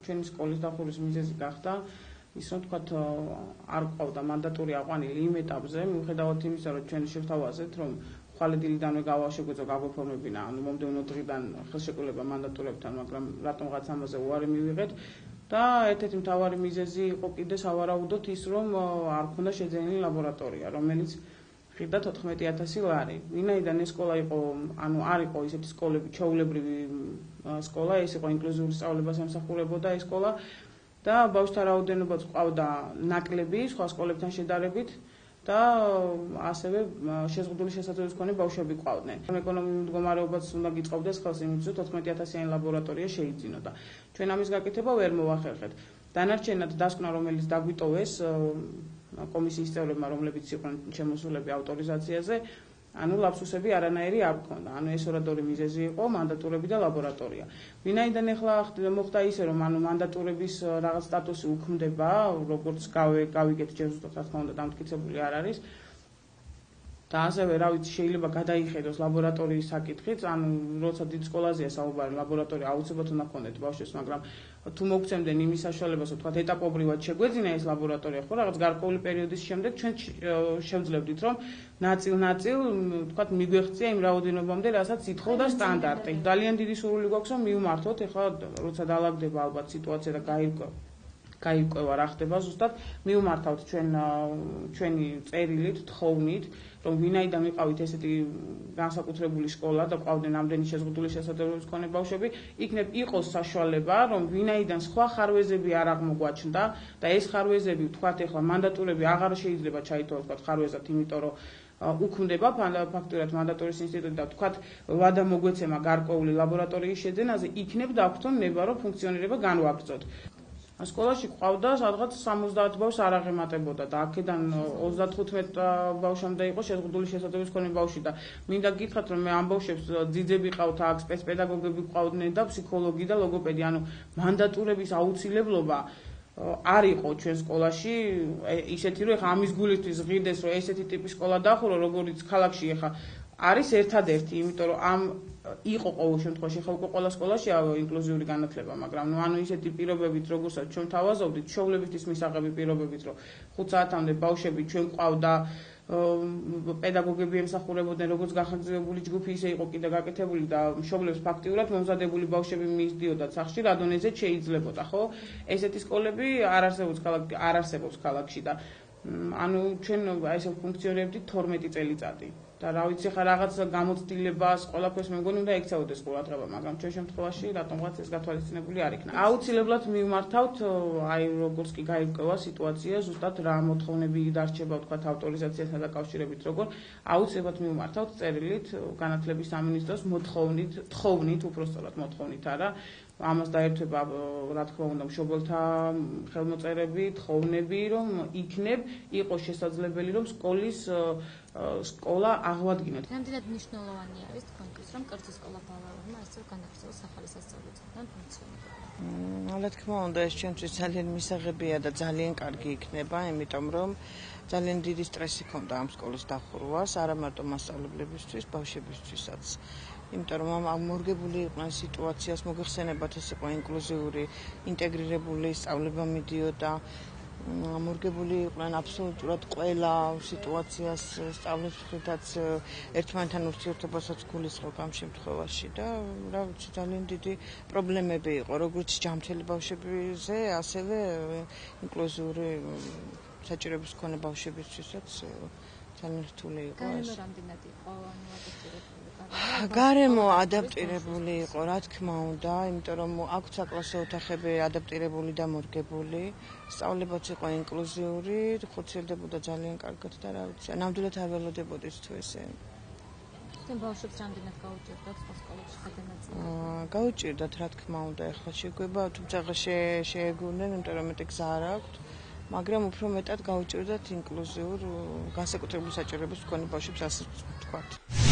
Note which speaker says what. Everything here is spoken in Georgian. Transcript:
Speaker 1: ჩვენი სკოლის დახურვის მიზეზი გახდა ის რომ თქვათ არ ყავდა მანდატური აყვანილი იმ ეტაპზე, მიუხედავად იმისა, რომ ჩვენ შევთავაზეთ, რომ ხვალედილიდანვე გავაშეგვეწო გაგვაფორმებინა, ანუ მომდევნო დღიდან ხელშეკრულება მანდატურებთან, მაგრამ რატომღაც ამაზე უარი მივიღეთ და ერთ-ერთი მთავარი მიზეზი იყო კიდე სავარაუდოდ ის, რომ არ ქონდა შეძენილი ლაბორატორია, რომელიც ხირდა 14,000 ლარი. ვინაიდან ეს სკოლა იყო, ანუ არ იყო ისეთი სკოლები, ჩვეულებრივი სკოლა, ეს იყო ინკლუზიური სწავლებას ემსახურებოდა ეს სკოლა და ბავშვთა რაოდენობაც ყავდა ნაკლები სხვა სკოლებთან შედარებით და ასევე შეზღუდული შესაძლებლობის მქონე ბავშვები ყავდნენ. ეკონომიკურ მდგომარეობაც უნდა გიწყობდეს ხელს იმით, რომ 14,000-იანი ლაბორატორია შეიძინო და ჩვენ ამის გაკეთება ვერ მოვახერხეთ. დანარჩენად დასკვნა, რომელიც დაგვიტოვეს კომისიის წევრებმა, რომლებიც იყვნენ შემოსულები ავტორიზაციაზე, ანუ ლაფსუსები არანაირი არ გქონდა. ანუ ეს ორადორი მიზეზი იყო მანდატურები და ლაბორატორია. ვინაიდან ახლა მოხდა ისე, რომ ანუ მანდატურების რაღაც სტატუსი უქმდება, როგორც გავიგეთ ჯერ ზუსტად რა თქმა უნდა დამტკიცებული არ არის. და ასევე რა ვიცი შეიძლება გადაიხედოს ლაბორატორიის საკითხიც, ანუ როცა დიდ სკოლაზეა საუბარი, ლაბორატორია აუცილებლად უნდა ქონდეთ ბავშვებს, მაგრამ თუ მოგცემდნენ იმის საშუალებას, რომ თქვათ ეტაპობრივად შეგვეძინა ეს ლაბორატორია, ხო რაღაც გარკვეული პერიოდის შემდეგ ჩვენ შევძლებდით, რომ ნაწილ-ნაწილ თქვათ მიგვეღწია იმ რაოდენობამდე, რასაც ითხოვდა სტანდარტი. ძალიან დიდი სურვილი გვაქვს, რომ მივმართოთ, ეხლა როცა დაალაგდება ალბათ სიტუაცია და გაირკვევა რა ხდება ზუსტად, მივმართავთ ჩვენი წერილით, თხოვნით, რომ ვინაიდან ვიყავით ესეთი განსაკუთრებული სკოლა და ყავდნენ ამდენი შეზღუდული შესაძლებლობის მქონე ბავშვები, იქნებ იყოს საშუალება, რომ ვინაიდან სხვა ხარვეზები არ აღმოგვაჩნდა და ეს ხარვეზები თქვათ ეხლა მანდატურები აღარ შეიძლება ჩაითვალოს თქვათ ხარვეზად, იმიტომ რომ უქმდება ფაქტურად მანდატურის ინსტიტუტი და თქვათ ვადა მოგვეცემა გარკვეული ლაბორატორიის შეძენაზე, იქნებ დაგვთონ ნება, რომ ფუნქციონირება განვაგრძოთ. სკოლაში ყავდა სადღაც 70 ბავშვს არ აღემატებოდა და აქედან 35 ბავშვამდე იყო შეზღუდული შესაძლებლობის მქონე ბავშვი და მინდა გითხრათ რომ მე ამ ბავშვებს ძიძები ყავთ აქ სპეცპედაგოგები ყავდნენ და ფსიქოლოგი და ლოგოპედი, ანუ მანდატურების აუცილებლობა არ იყო ჩვენ სკოლაში ისეთი რომ ეხა ამის გულისთვის ღირდეს რომ ესეთი ტიპის სკოლა დახურო, როგორც ქალაქში ეხა არის ერთადერთი, იმიტომ რომ ამ იყო ყოველ შემთხვევაში ხა უკვე ყველა სკოლაშია ინკლუზიური განათლება, მაგრამ ანუ ისეთი პირობებით, როგორცაც ჩვენ თავაზობდით, ჩვეულებისთვის მისაღები პირობებით, რომ 5 საათამდე ბავშვები ჩვენ ყავდა, პედაგოგები ემსახურებოდნენ, როგორც განხორციელებული ჯგუფი, ისე იყო კიდე გაკეთებული და მშობლებს ფაქტიურად მომზადებული ბავშვები მიისდიოდათ სახლში, რა დონეზე შეიძლებოდა, ხო? ესეთი სკოლები არ არსებობს ქალაქში და ანუ ჩვენ ესე ფუნქციონირებდით 12 წელიწადი. და რა ვიცი ხა რაღაც გამოცდილებას ყველაფერს მე მგონი უნდა ექცეოდეს ყურადღება, მაგრამ ჩვენ შემთხვევაში რატომღაც ეს გათვალისწინებული არ იქნა. აუცილებლად მივმართავთ, აი როგორც კი გაირკვევა სიტუაცია, ზუსტად რა მოთხოვნები დარჩება თქვათ ავტორიზაციასთან დაკავშირებით, როგორ აუცილებლად მივმართავთ წერილით განათლების სამინისტროს თხოვნით, უпростоრად მოთხოვნით არა. ამას დაერთვება რა თქმა უნდა მშობელთა ხელმოწერები, თხოვნები, რომ იქნებ იყოს შესაძლებელი, რომ სკოლა აღვადგინოთ.
Speaker 2: რამდენად მნიშვნელოვანი არის თქვენთვის, რომ კერძო სკოლა ბავშვებმა ასე განაგრძელოს ახალი სასწავლებელი ფუნქციონირება?
Speaker 3: რა თქმა უნდა, ეს ჩვენთვის ძალიან მისაღებია და ძალიან კარგი იქნება, იმიტომ რომ ძალიან დიდი სტრესი ქონდა ამ სკოლის დახურვას, არა მარტო მასწავლებლებისთვის, ბავშვებისთვისაც. იმიტომ რომ ამ მორგებული იყვნენ სიტუაციას, მოგეხსენებათ ეს იყო ინკლუზიური, ინტეგრირებული სწავლება მიდიოდა. მორგებული იყვნენ აბსოლუტურად ყველა სიტუაციას სწავლის მხრიდაც ერთმანეთთან ურთიერთობასაც გულისხმობ ამ შემთხვევაში და რა ვიცი ძალიან დიდი პრობლემები იყო, როგორც ჯანმრთელი ბავშვებზე, ასევე ინკლუზიური საჭიროების მქონე ბავშვებისთვისაც ძალიან რთული იყო ეს. გარემო ადაპტირებული იყო, რა თქმა უნდა, იმიტომ რომ აქვს საკლასო ოთახები ადაპტირებული და მორგებული, სწავლებაც იყო ინკლუზიური, ხორციელდებოდა ძალიან კარგად და რა ვიცი, ნამდვილად არ ველოდებოდით თუ ესე.
Speaker 2: თქვენ ბავშვებს რამდენად გაუჭირდათ სხვა სკოლებში გადანაწილება?
Speaker 3: გაუჭირდათ, რა თქმა უნდა, ახლა შეგვება, თუმცა შეეგუნენ, იმიტომ რომ მეტი გზა არ აქვთ. მაგრამ უფრო მეტად გაუჭირდათ ინკლუზიურ განსაკუთრებული საჭიროების მქონე ბავშვებს, ასე ვთქვათ.